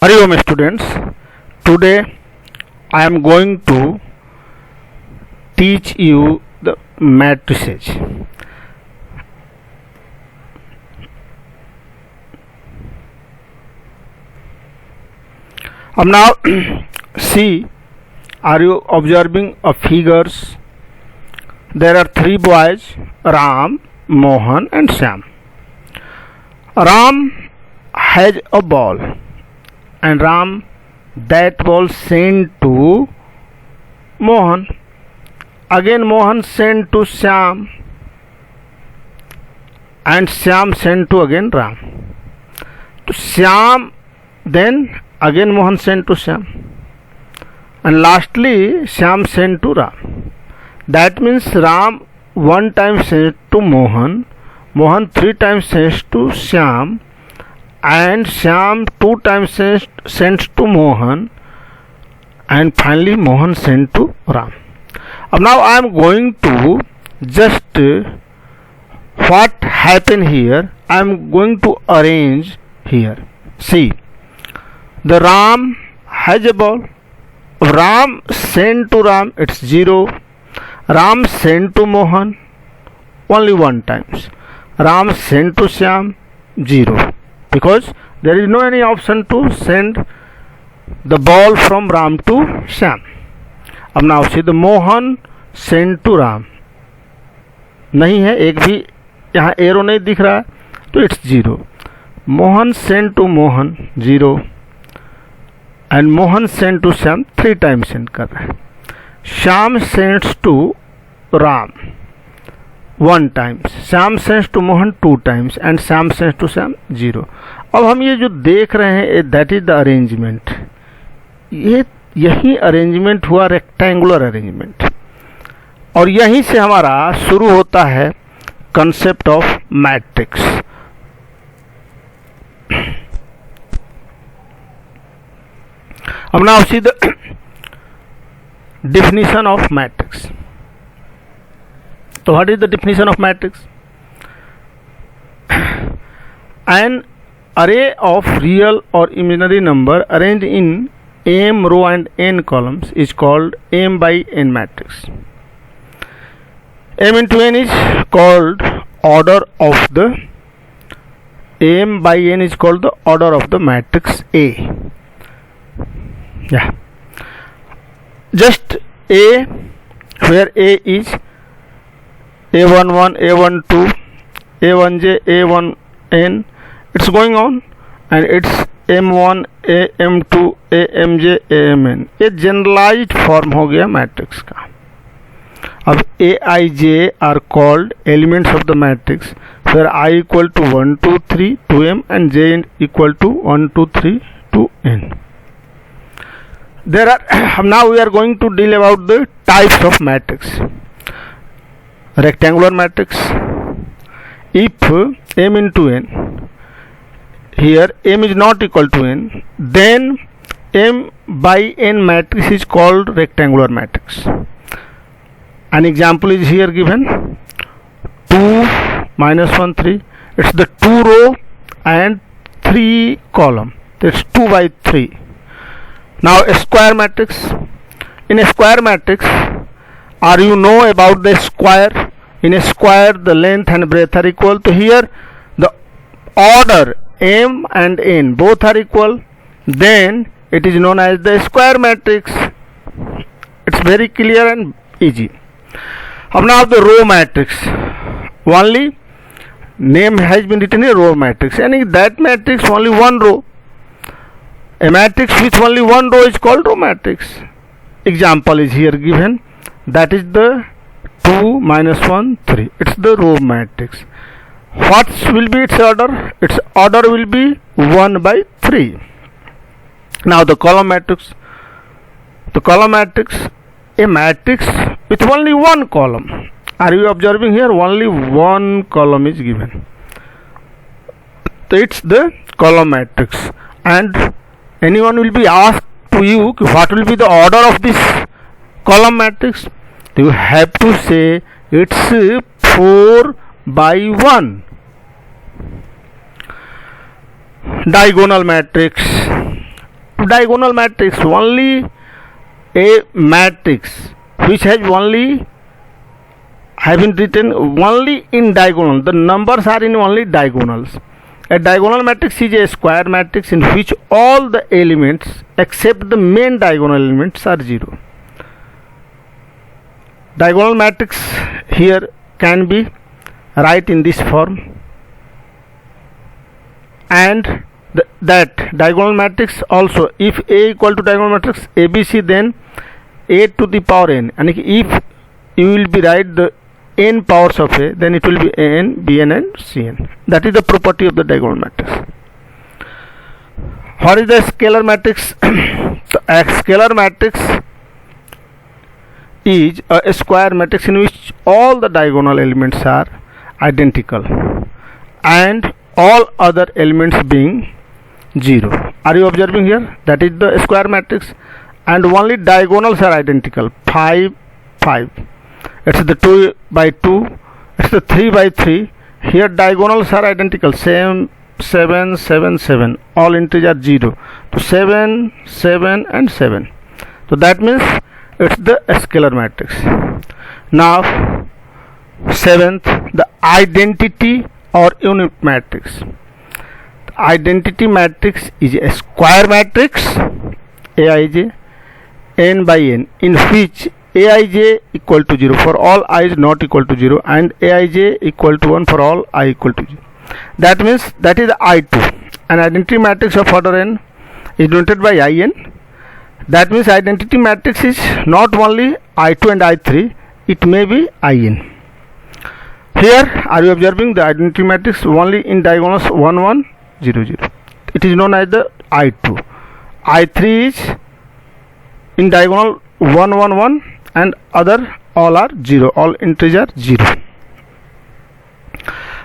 Hariom students, today I am going to teach you the matrices. Now see, are you observing a figures? There are three boys, Ram, Mohan and Shyam. Ram has a ball and Ram that ball sent to Mohan. Again Mohan sent to Shyam and Shyam sent to again Ram. To Shyam, then again Mohan sent to Shyam, and lastly Shyam sent to Ram. That means Ram one time sent to Mohan, Mohan three times sends to Shyam, and Shyam two times sends to Mohan, and finally Mohan sent to Ram. Now I am going to just what happened here, I am going to arrange here. See, the Ram has a ball. Ram sent to Ram, it's 0. Ram sent to Mohan only one times. Ram sent to Shyam 0, because there is no any option to send the ball from Ram to Shyam. अब now see the Mohan sent to Ram नहीं है, एक भी यहाँ arrow नहीं दिख रहा है, तो it's 0. Mohan sent to Mohan 0 and Mohan sent to Shyam 3 times send कर रहा है. Shyam sends to Ram 1 times, Shyam sends to Mohan 2 times and Shyam sends to Shyam 0. अब हम ये जो देख रहे हैं दैट इज द अरेंजमेंट. ये यही अरेंजमेंट हुआ, रेक्टेंगुलर अरेंजमेंट, और यहीं से हमारा शुरू होता है कंसेप्ट ऑफ मैट्रिक्स. अब now see the definition of matrix. So what is the definition of matrix? An array of real or imaginary number arranged in m row and n columns is called m by n matrix. M into n is called order of the m by n is called the order of the matrix A. Yeah, just A, where A is A11, A12, A1J, A1N, it's going on, and it's M1, AM2, AMJ, AMN. ये generalised form हो गया matrix का. अब A I J are called elements of the matrix where I equal to 1 2 3 to M and J equal to 1 2 3 to N. There are now we are going to deal about the types of matrix. Rectangular matrix. If m into n, here m is not equal to n, then m by n matrix is called rectangular matrix. An example is here given: 2 minus 1 3. It's the 2 row and 3 column. That's 2 by 3. Now a square matrix. In a square matrix, are you know about the square? In a square the length and breadth are equal. So here the order m and n both are equal, then it is known as the square matrix. It's very clear and easy. Now the row matrix, only name has been written a row matrix, and in that matrix only one row. A matrix with only one row is called row matrix. Example is here given, that is the 2 minus 1 3. It's the row matrix. What will be its order? Its order will be 1 by 3. Now the column matrix. The column matrix, a matrix with only one column. Are you observing here? Only one column is given. So it's the column matrix, and anyone will be asked to you what will be the order of this column matrix. You have to say it's 4 by 1. Diagonal matrix. diagonal matrix, only a matrix which has only have been written only in diagonal, the numbers are in only diagonals. A diagonal matrix is a square matrix in which all the elements except the main diagonal elements are 0. Diagonal matrix here can be write in this form, and that diagonal matrix also, if A equal to diagonal matrix ABC, then A to the power n, and if you will be write the n powers of A, then it will be an, bn and cn. That is the property of the diagonal matrix. What is the scalar matrix? So a scalar matrix is a square matrix in which all the diagonal elements are identical and all other elements being 0. Are you observing here? That is the square matrix, and only diagonals are identical. 5, 5. It's the 2 by 2. It's the 3 by 3. Here diagonals are identical. Same 7, 7, 7. All integers 0. So 7, 7 and 7. So that means it's the scalar matrix. Now 7th, the identity or unit matrix. The identity matrix is a square matrix Aij n by n, in which Aij equal to 0 for all I is not equal to 0 and Aij equal to 1 for all I equal to 0. That means that is I2. An identity matrix of order n is denoted by In. That means identity matrix is not only I2 and I3, it may be In. Here are you observing the identity matrix only in diagonals 1, 1, 0, 0. It is known as the I2. I3 is in diagonal 1, 1, 1 and other all are 0, all integer 0.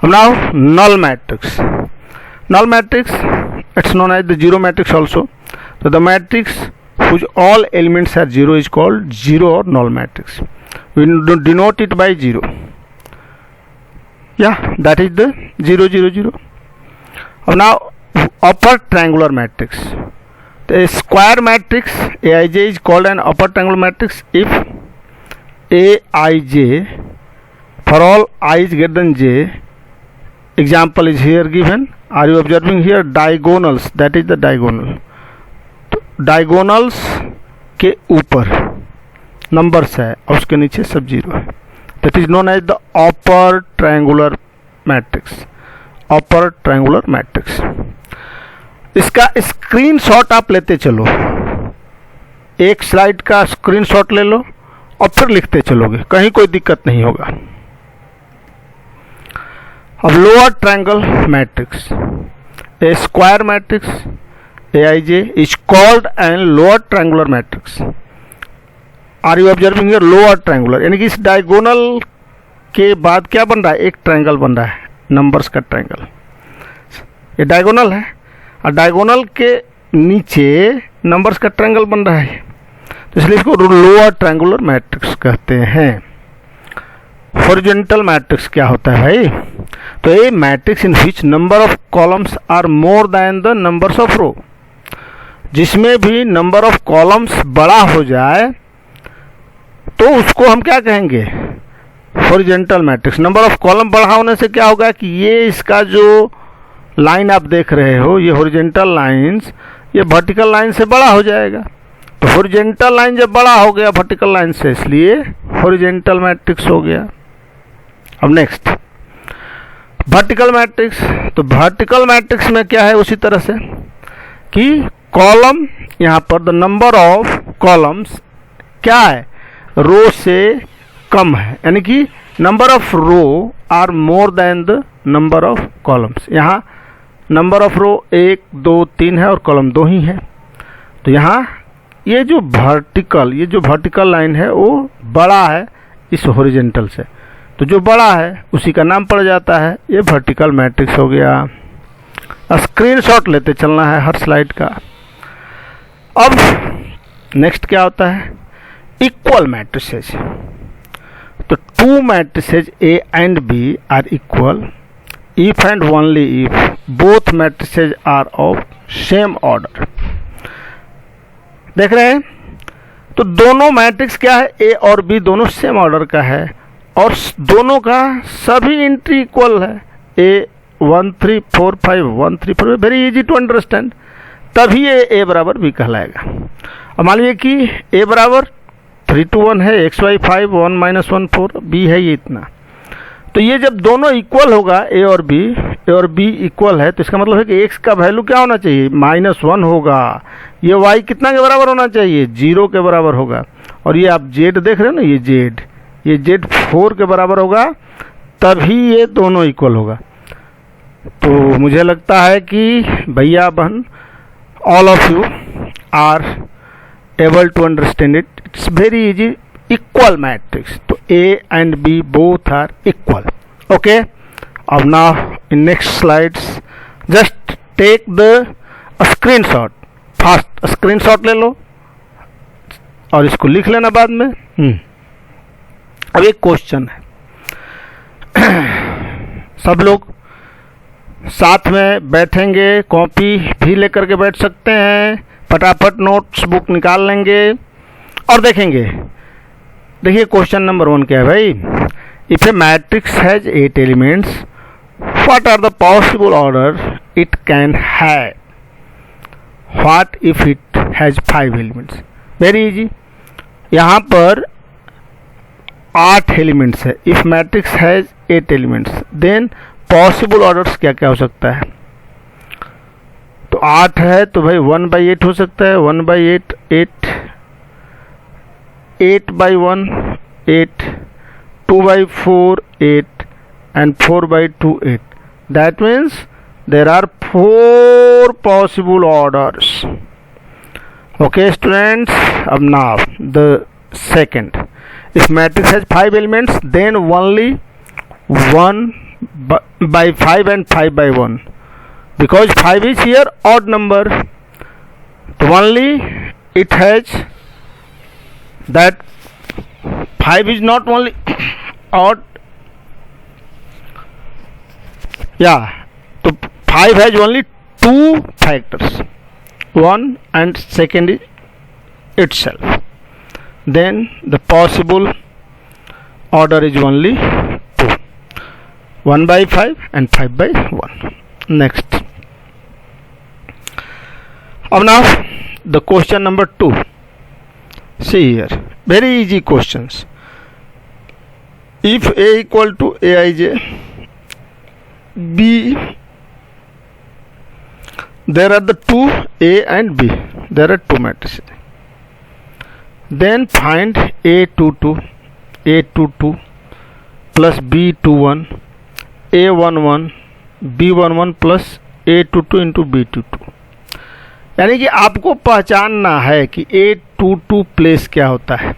Now null matrix. Null matrix, it's known as the 0 matrix also. So the matrix whose all elements are 0 is called 0 or null matrix. We denote it by 0. Yeah, that is the 0, 0, 0. Now upper triangular matrix. The square matrix Aij is called an upper triangular matrix if Aij for all I is greater than j. Example is here given. Are you observing here? Diagonals, that is the diagonal. तो diagonals के ऊपर numbers है और उसके नीचे सब 0 है. That is known as the upper triangular matrix. Upper triangular matrix. इसका स्क्रीनशॉट आप लेते चलो, एक स्लाइड का स्क्रीनशॉट ले लो और फिर लिखते चलोगे, कहीं कोई दिक्कत नहीं होगा. अब lower triangle matrix, A square matrix Aij is called an lower triangular matrix. Are you observing here? Lower triangular, यानी कि इस डायगोनल के बाद क्या बन रहा है? एक ट्रायंगल बन रहा है, नंबर्स का ट्रायंगल. ये डायगोनल है और डायगोनल के नीचे नंबर्स का ट्रायंगल बन रहा है, तो इसलिए इसको लोअर ट्रायंगुलर मैट्रिक्स कहते हैं. हॉरिजॉन्टल मैट्रिक्स क्या होता है भाई? तो a matrix in which number of columns are more than the numbers of row. जिसमें भी नंबर ऑफ कॉलम्स बड़ा हो जाए तो उसको हम क्या कहेंगे? Horizontal matrix. Number of column बड़ा होने से क्या होगा कि ये इसका जो लाइन आप देख रहे हो, ये हॉरिजॉन्टल लाइंस ये वर्टिकल लाइन से बड़ा हो जाएगा. तो हॉरिजॉन्टल लाइन जब बड़ा हो गया वर्टिकल लाइन से, इसलिए हॉरिजॉन्टल मैट्रिक्स हो गया. अब नेक्स्ट वर्टिकल मैट्रिक्स. तो वर्टिकल मैट्रिक्स में क्या है? उसी तरह से कि कॉलम, यहाँ पर द नंबर ऑफ कॉलम्स क्या है? रो से कम है, यानी कि number of row are more than the number of columns. यहाँ नंबर ऑफ रो 1, 2, 3 है और कॉलम 2 ही है. तो यहाँ ये जो वर्टिकल लाइन है वो बड़ा है इस हॉरिजॉन्टल से, तो जो बड़ा है उसी का नाम पड़ जाता है. ये वर्टिकल मैट्रिक्स हो गया. स्क्रीनशॉट लेते चलना है हर स्लाइड का. अब नेक्स्ट क्या होता है? Equal matrices. तो two matrices A and B are equal if and only if both matrices are of same order. देख रहे हैं। तो दोनों मैट्रिक्स क्या है, ए और बी दोनों सेम ऑर्डर का है और दोनों का सभी एंट्री इक्वल है। ए 1 3 4 5 1 3 4, वेरी इजी टू अंडरस्टैंड। तभी ये ए बराबर बी कहलाएगा। और मान लीजिए कि ए बराबर 3 to 1 है, एक्स वाई 5 1 - 1 4, बी है ये इतना। तो ये जब दोनों इक्वल होगा ए और बी इक्वल है, तो इसका मतलब है कि एक्स का वैल्यू क्या होना चाहिए, -1 होगा। ये वाई कितना के बराबर होना चाहिए, 0 के बराबर होगा। और ये आप जेड देख रहे हो ना, ये जेड 4 के बराबर होगा, तभी ये दोनों इक्वल होगा। तो मुझे लगता है कि भैया बहन all of you are able to understand it. It's very easy, equal matrix. तो A and B both are equal. Okay, अब now in next slides just take the screenshot, fast screenshot ले लो और इसको लिख लेना बाद में। अब एक क्वेश्चन है, सब लोग साथ में बैठेंगे, कॉपी भी लेकर के बैठ सकते हैं, फटाफट नोट्स बुक निकाल लेंगे और देखेंगे। देखिए क्वेश्चन नंबर 1 क्या है भाई, if a matrix has 8 elements what are the possible order it can have, what if it has 5 elements. Very easy, यहाँ पर 8 एलिमेंट्स है। If matrix has 8 elements then possible orders क्या क्या हो सकता है। तो 8 है तो भाई 1/8 हो सकता है, 1/8 8, 8/1 8, 2/4 8 and 4/2 8. That means there are 4 possible orders. Okay students, now the second, if matrix has 5 elements then only 1/5 and 5/1, because 5 is here odd number, so only it has that 5 is not only odd, so 5 has only 2 factors, 1 and second is itself, then the possible order is only 2, 1/5 and 5/1. Next, now the question number 2. See here, very easy questions. If A equal to Aij, B, there are the 2 A and B, there are 2 matrices. Then find A22 plus B21, A11, B11 plus A22 into B22। यानी कि आपको पहचानना है कि A22 place क्या होता है।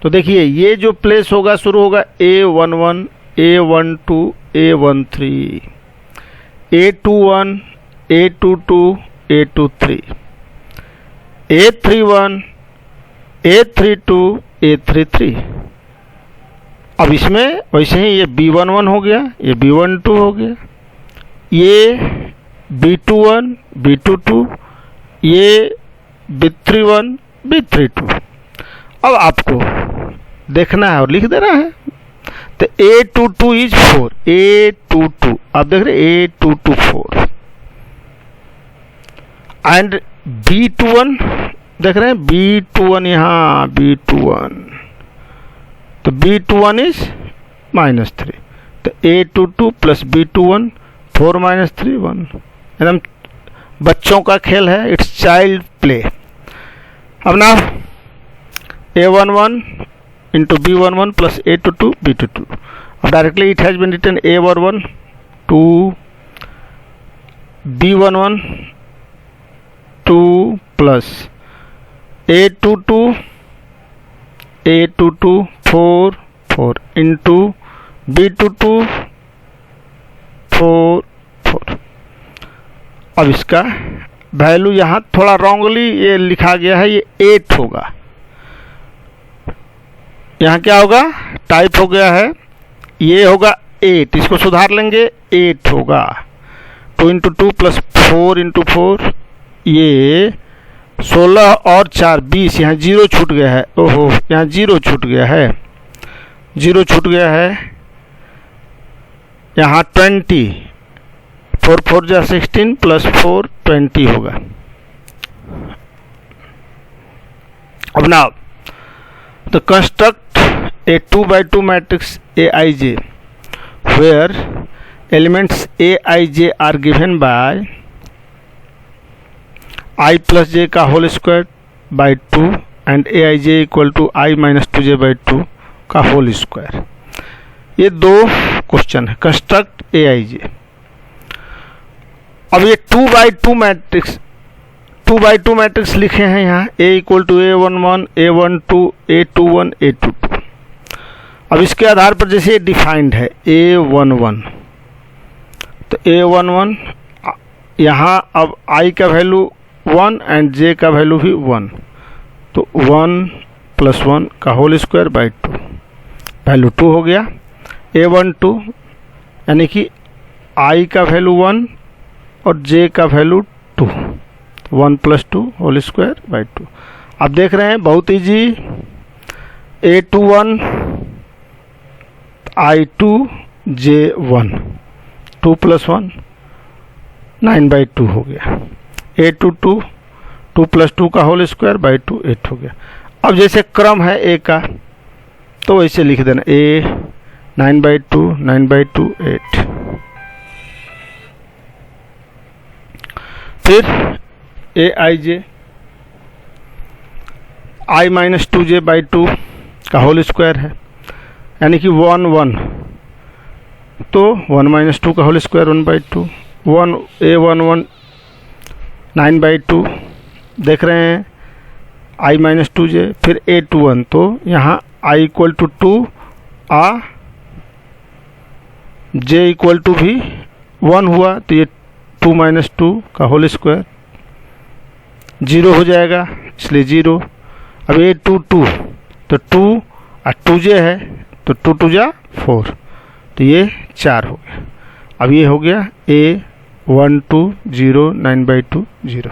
तो देखिए ये जो प्लेस होगा शुरू होगा A11, A12, A13, A21, A22, A23, A31, A32, A33। अब इसमें वैसे ही ये B11 हो गया, ये B12 हो गया, ये B21, B22, ये B31, B32। अब आपको देखना है और लिख देना है। तो A22 इज 4, A22 आप देख रहे A22 4 एंड B21 देख रहे हैं, B21 यहाँ B21, तो B21 इज -3, तो A22 प्लस B21 4 - 3 1। एकदम बच्चों का खेल है, इट्स चाइल्ड प्ले। अब ना A11 into B11 plus A22 B22। अब directly it has been written A11 to B11 2 plus A22 4 4 into B22 4 4। अब इसका वैल्यू यहाँ थोड़ा रॉन्गली ये लिखा गया है, ये 8 होगा। यहाँ क्या होगा, टाइप हो गया है, ये होगा 8, इसको सुधार लेंगे 8 होगा। 2 × 2 प्लस 4 × 4, ये 16 और 4 20, यहाँ 0 छूट गया है। ओहो, यहाँ 0 छूट गया है, 0 छूट गया है। यहाँ 20, 4 4 जा 16 प्लस 4 20 होगा। अब now the construct A 2x2 matrix Aij where elements Aij are given by I plus j का whole square by 2 and Aij equal to I minus 2j by 2 का होल स्क्वायर। ये दो क्वेश्चन है, construct Aij। अब ये 2x2 matrix लिखे हैं यहाँ, A equal to A11 A12 A21 A22। अब इसके आधार पर जैसे ये डिफाइंड है A11, तो A11 यहाँ अब I का वैल्यू 1 एंड J का वैल्यू भी 1, तो 1 प्लस 1 का होल स्क्वायर बाई 2, वैल्यू 2 हो गया। A12 यानी कि I का वैल्यू 1 और J का value 2, 1 plus 2 whole square by 2। अब देख रहे हैं बहुत easy, A21 I2 J1, 2 plus 1 9 by 2 हो गया। A22 2 प्लस 2 का होल स्क्वायर बाई 2 8 हो गया। अब जैसे क्रम है A का, तो वैसे लिख देना A 9 बाई 2 9 बाई 2 8। फिर Aij I minus 2j by 2 का होल स्क्वायर है, यानी कि 1 1, तो 1 माइनस 2 का whole square 1 by 2, 1 A11 9 by 2 देख रहे हैं I माइनस 2j। फिर A21, तो यहाँ I इक्वल टू 2 आ J इक्वल टू भी 1 हुआ, तो ये 2 माइनस 2 का होल स्क्वायर 0 हो जाएगा, इसलिए 0। अब A22, तो 2 और 2j है, तो 2 2 जा 4, तो ये 4 हो गया। अब ये हो गया A12 0 9 बाई 2 0।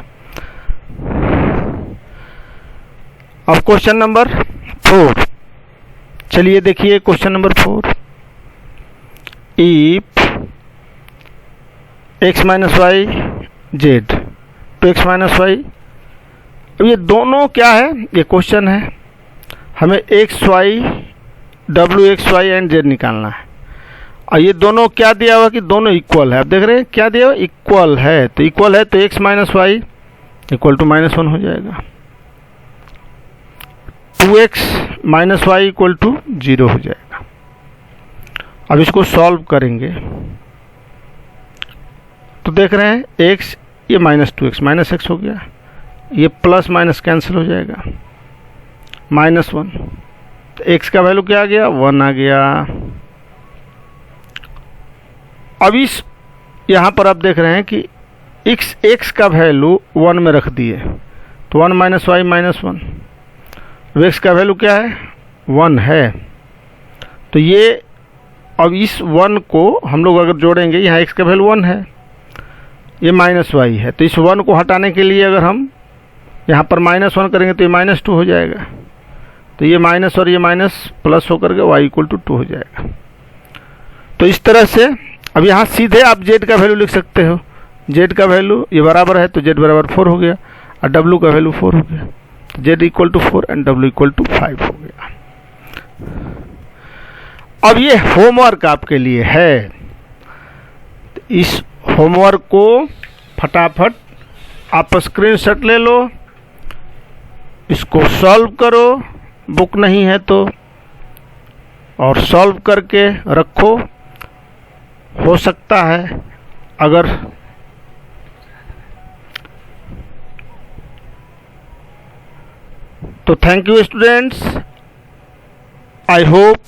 अब क्वेश्चन नंबर 4, चलिए देखिए question number 4। If x minus y z to x minus y, अब ये दोनों क्या है, ये क्वेश्चन है, हमें एक्स वाई डब्ल्यू एक्स वाई एंड जेड निकालना है। और ये दोनों क्या दिया हुआ कि दोनों इक्वल है। आप देख रहे हैं क्या दिया हुआ, इक्वल है, तो इक्वल है तो x minus y equal to -1 हो जाएगा, 2x minus y equal to 0 हो जाएगा। अब इसको सॉल्व करेंगे तो देख रहे हैं x, ये -2x माइनस x हो गया, ये प्लस माइनस कैंसिल हो जाएगा, -1, तो x का वैल्यू क्या आ गया, 1 आ गया। अब इस यहाँ पर आप देख रहे हैं कि x का वैल्यू 1 में रख दिए, तो 1 माइनस वाई -1, x का वैल्यू क्या है, 1 है, तो ये अब इस 1 को हम लोग अगर जोड़ेंगे, यहाँ x का वैल्यू 1 है, ये -y है, तो इस 1 को हटाने के लिए अगर हम यहाँ पर -1 करेंगे तो ये -2 हो जाएगा, तो ये माइनस और ये माइनस प्लस होकर के y इक्वल टू 2 हो जाएगा। तो इस तरह से अब यहाँ सीधे आप z का वैल्यू लिख सकते हो, z का वैल्यू ये बराबर है तो z बराबर 4 हो गया, और w का वैल्यू 4 हो गया, तो z equal to 4 and w equal to 5 हो गया। अब ये होमवर्क आपके लिए है, इस होमवर्क को फटाफट आप स्क्रीनशॉट ले लो, इसको सॉल्व करो, बुक नहीं है तो, और सॉल्व करके रखो। हो सकता है अगर तो thank you students, I hope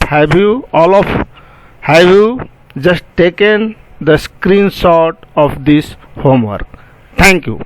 have you just taken the screenshot of this homework. Thank you.